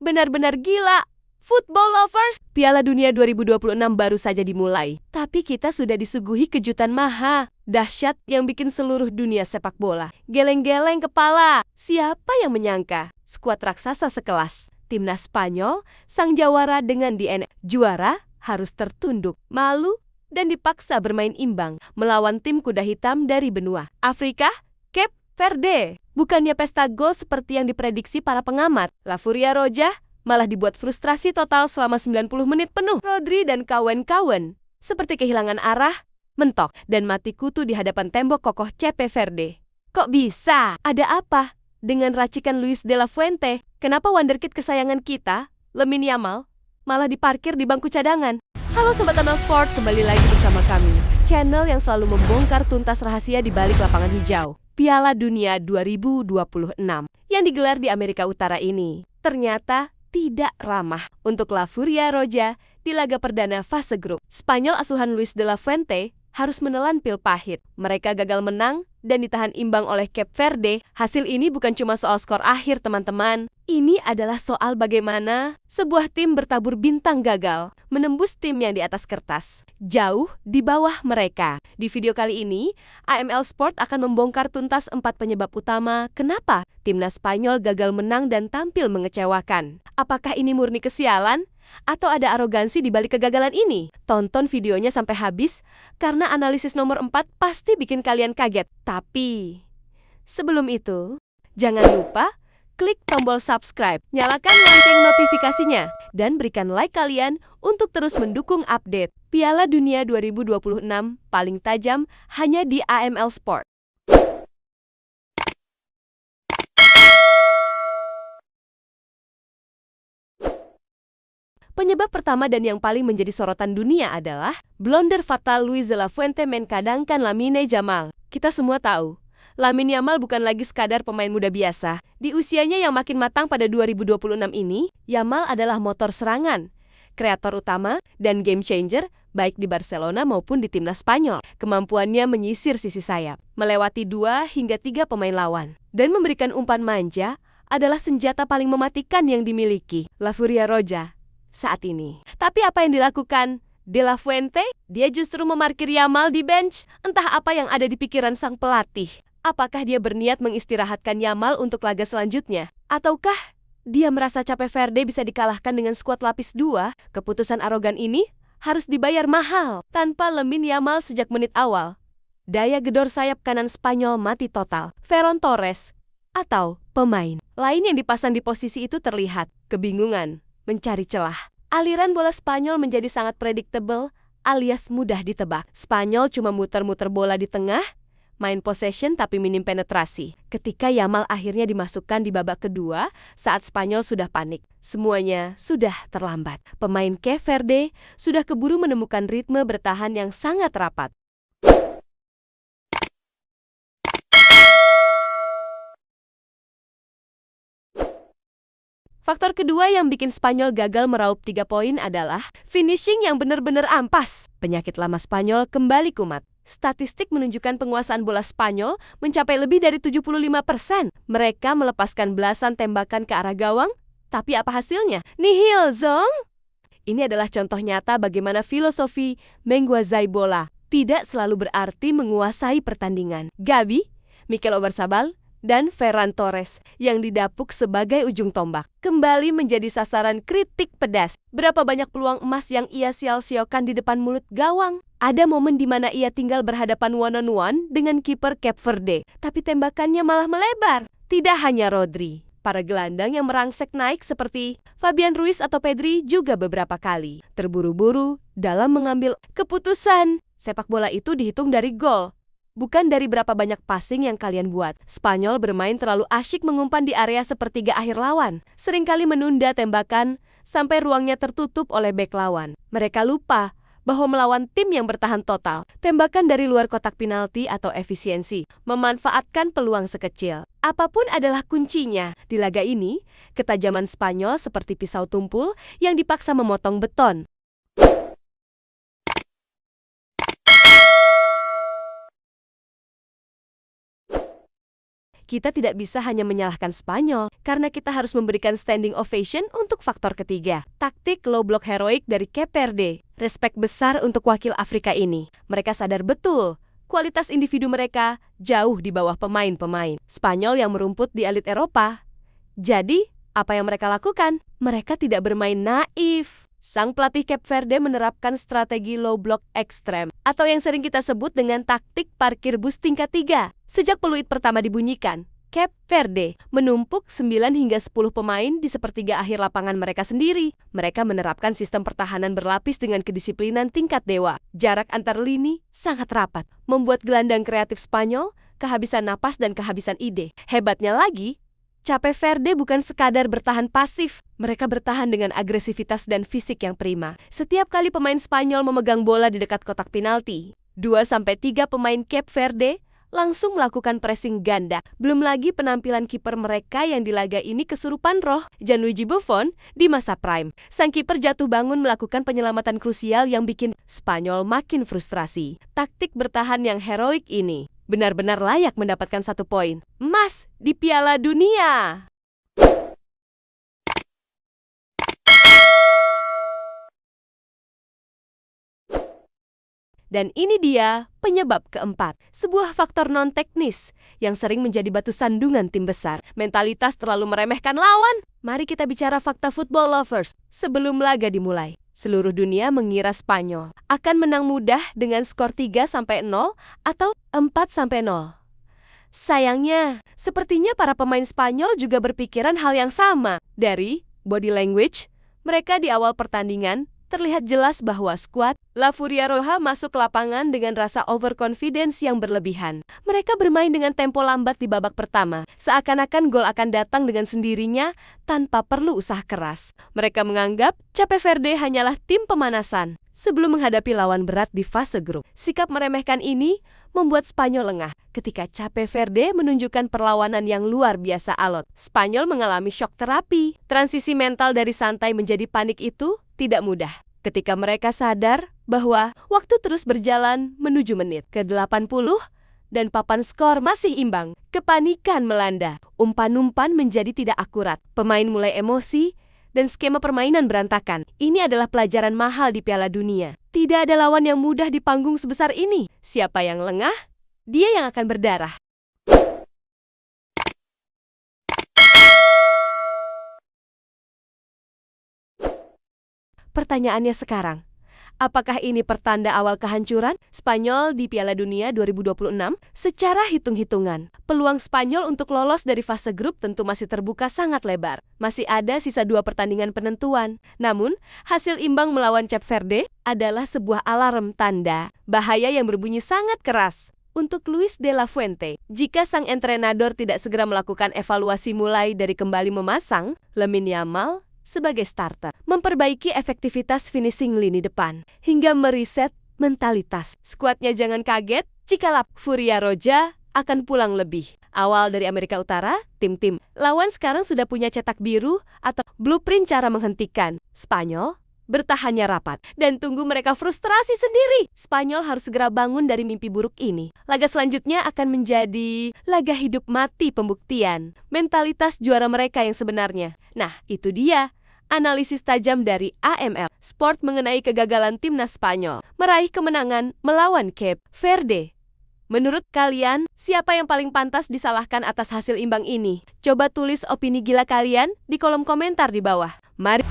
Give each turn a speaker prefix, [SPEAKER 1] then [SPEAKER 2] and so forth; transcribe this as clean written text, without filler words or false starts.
[SPEAKER 1] Benar-benar gila. Football lovers, Piala Dunia 2026 baru saja dimulai. Tapi kita sudah disuguhi kejutan maha dahsyat yang bikin seluruh dunia sepak bola geleng-geleng kepala. Siapa yang menyangka skuad raksasa sekelas Timnas Spanyol, sang jawara dengan DNA juara, harus tertunduk, malu, dan dipaksa bermain imbang melawan tim kuda hitam dari benua Afrika, Cape Verde. Bukannya pesta gol seperti yang diprediksi para pengamat, La Furia Roja malah dibuat frustrasi total selama 90 menit penuh. Rodri dan kawan-kawan seperti kehilangan arah, mentok, dan mati kutu di hadapan tembok kokoh Cape Verde. Kok bisa? Ada apa dengan racikan Luis de la Fuente? Kenapa wonderkid kesayangan kita, Lamine Yamal, malah diparkir di bangku cadangan? Halo Sobat ML Sport, kembali lagi bersama kami, channel yang selalu membongkar tuntas rahasia di balik lapangan hijau Piala Dunia 2026 yang digelar di Amerika Utara ini. Ternyata tidak ramah untuk La Furia Roja di laga perdana fase grup. Spanyol asuhan Luis de la Fuente harus menelan pil pahit. Mereka gagal menang dan ditahan imbang oleh Cape Verde. Hasil ini bukan cuma soal skor akhir, teman-teman. Ini adalah soal bagaimana sebuah tim bertabur bintang gagal menembus tim yang di atas kertas, jauh di bawah mereka. Di video kali ini, AML Sport akan membongkar tuntas 4 penyebab utama kenapa timnas Spanyol gagal menang dan tampil mengecewakan. Apakah ini murni kesialan? Atau ada arogansi di balik kegagalan ini? Tonton videonya sampai habis, karena analisis nomor 4 pasti bikin kalian kaget. Tapi, sebelum itu, jangan lupa klik tombol subscribe, nyalakan lonceng notifikasinya, dan berikan like kalian untuk terus mendukung update Piala Dunia 2026 paling tajam hanya di AML Sport. Penyebab pertama dan yang paling menjadi sorotan dunia adalah blunder fatal Luis de la Fuente mencadangkan Lamine Yamal. Kita semua tahu, Lamine Yamal bukan lagi sekadar pemain muda biasa. Di usianya yang makin matang pada 2026 ini, Yamal adalah motor serangan, kreator utama, dan game changer baik di Barcelona maupun di timnas Spanyol. Kemampuannya menyisir sisi sayap, melewati 2 hingga 3 pemain lawan, dan memberikan umpan manja adalah senjata paling mematikan yang dimiliki La Furia Roja saat ini. Tapi apa yang dilakukan De La Fuente? Dia justru memarkir Yamal di bench. Entah apa yang ada di pikiran sang pelatih. Apakah dia berniat mengistirahatkan Yamal untuk laga selanjutnya? Ataukah dia merasa Cape Verde bisa dikalahkan dengan skuad lapis 2? Keputusan arogan ini harus dibayar mahal. Tanpa Lamine Yamal sejak menit awal, daya gedor sayap kanan Spanyol mati total. Ferran Torres atau pemain lain yang dipasang di posisi itu terlihat kebingungan mencari celah. Aliran bola Spanyol menjadi sangat predictable alias mudah ditebak. Spanyol cuma muter-muter bola di tengah, main possession tapi minim penetrasi. Ketika Yamal akhirnya dimasukkan di babak kedua saat Spanyol sudah panik, semuanya sudah terlambat. Pemain Cape Verde sudah keburu menemukan ritme bertahan yang sangat rapat. Faktor kedua yang bikin Spanyol gagal meraup 3 poin adalah finishing yang benar-benar ampas. Penyakit lama Spanyol kembali kumat. Statistik menunjukkan penguasaan bola Spanyol mencapai lebih dari 75%. Mereka melepaskan belasan tembakan ke arah gawang, tapi apa hasilnya? Nihil, Zong! Ini adalah contoh nyata bagaimana filosofi menguasai bola tidak selalu berarti menguasai pertandingan. Gabi, Mikel Oyarzabal, dan Ferran Torres yang didapuk sebagai ujung tombak kembali menjadi sasaran kritik pedas. Berapa banyak peluang emas yang ia sial-sialkan di depan mulut gawang. Ada momen di mana ia tinggal berhadapan one-on-one dengan kiper Cape Verde, tapi tembakannya malah melebar. Tidak hanya Rodri, para gelandang yang merangsek naik seperti Fabian Ruiz atau Pedri juga beberapa kali terburu-buru dalam mengambil keputusan. Sepak bola itu dihitung dari gol, bukan dari berapa banyak passing yang kalian buat. Spanyol bermain terlalu asyik mengumpan di area sepertiga akhir lawan. Seringkali menunda tembakan sampai ruangnya tertutup oleh bek lawan. Mereka lupa bahwa melawan tim yang bertahan total, tembakan dari luar kotak penalti atau efisiensi, memanfaatkan peluang sekecil apapun adalah kuncinya. Di laga ini, ketajaman Spanyol seperti pisau tumpul yang dipaksa memotong beton. kita tidak bisa hanya menyalahkan Spanyol, karena kita harus memberikan standing ovation untuk faktor ketiga. Taktik low block heroik dari Cape Verde. Respek besar untuk wakil Afrika ini. Mereka sadar betul, kualitas individu mereka jauh di bawah pemain-pemain Spanyol yang merumput di elit Eropa. Jadi, apa yang mereka lakukan? Mereka tidak bermain naif. Sang pelatih Cape Verde menerapkan strategi low block ekstrem, atau yang sering kita sebut dengan taktik parkir bus tingkat 3. Sejak peluit pertama dibunyikan, Cape Verde menumpuk 9 hingga 10 pemain di sepertiga akhir lapangan mereka sendiri. Mereka menerapkan sistem pertahanan berlapis dengan kedisiplinan tingkat dewa. Jarak antar lini sangat rapat, membuat gelandang kreatif Spanyol kehabisan napas dan kehabisan ide. Hebatnya lagi, Cape Verde bukan sekadar bertahan pasif, mereka bertahan dengan agresivitas dan fisik yang prima. Setiap kali pemain Spanyol memegang bola di dekat kotak penalti, 2-3 pemain Cape Verde langsung melakukan pressing ganda. Belum lagi penampilan kiper mereka yang di laga ini kesurupan roh, Gianluigi Buffon di masa prime. Sang kiper jatuh bangun melakukan penyelamatan krusial yang bikin Spanyol makin frustrasi. Taktik bertahan yang heroik ini benar-benar layak mendapatkan 1 poin emas di Piala Dunia. Dan ini dia penyebab keempat, sebuah faktor non-teknis yang sering menjadi batu sandungan tim besar. Mentalitas terlalu meremehkan lawan. Mari kita bicara fakta football lovers. Sebelum laga dimulai, seluruh dunia mengira Spanyol akan menang mudah dengan skor 3-0 atau 4-0. Sayangnya, sepertinya para pemain Spanyol juga berpikiran hal yang sama. Dari body language, mereka di awal pertandingan terlihat jelas bahwa skuad La Furia Roja masuk ke lapangan dengan rasa overconfidence yang berlebihan. Mereka bermain dengan tempo lambat di babak pertama, seakan-akan gol akan datang dengan sendirinya tanpa perlu usaha keras. Mereka menganggap Cape Verde hanyalah tim pemanasan sebelum menghadapi lawan berat di fase grup. Sikap meremehkan ini membuat Spanyol lengah ketika Cape Verde menunjukkan perlawanan yang luar biasa alot. Spanyol mengalami shock terapi. Transisi mental dari santai menjadi panik itu tidak mudah. Ketika mereka sadar bahwa waktu terus berjalan menuju menit ke-80 dan papan skor masih imbang, kepanikan melanda. Umpan-umpan menjadi tidak akurat. Pemain mulai emosi dan skema permainan berantakan. Ini adalah pelajaran mahal di Piala Dunia. Tidak ada lawan yang mudah di panggung sebesar ini. Siapa yang lengah, dia yang akan berdarah. Pertanyaannya sekarang, apakah ini pertanda awal kehancuran Spanyol di Piala Dunia 2026? Secara hitung-hitungan, peluang Spanyol untuk lolos dari fase grup tentu masih terbuka sangat lebar. Masih ada sisa 2 pertandingan penentuan. Namun, hasil imbang melawan Cape Verde adalah sebuah alarm tanda bahaya yang berbunyi sangat keras. Untuk Luis de la Fuente, jika sang entrenador tidak segera melakukan evaluasi mulai dari kembali memasang Lamine Yamal sebagai starter, memperbaiki efektivitas finishing lini depan, hingga meriset mentalitas skuadnya, jangan kaget jika La Furia Roja akan pulang lebih awal dari Amerika Utara. Tim-tim lawan sekarang sudah punya cetak biru atau blueprint cara menghentikan Spanyol. Bertahannya rapat dan tunggu mereka frustrasi sendiri. Spanyol harus segera bangun dari mimpi buruk ini. Laga selanjutnya akan menjadi laga hidup mati pembuktian mentalitas juara mereka yang sebenarnya. Nah, itu dia analisis tajam dari AML Sport mengenai kegagalan timnas Spanyol meraih kemenangan melawan Cape Verde. Menurut kalian, siapa yang paling pantas disalahkan atas hasil imbang ini? Coba tulis opini gila kalian di kolom komentar di bawah. Mari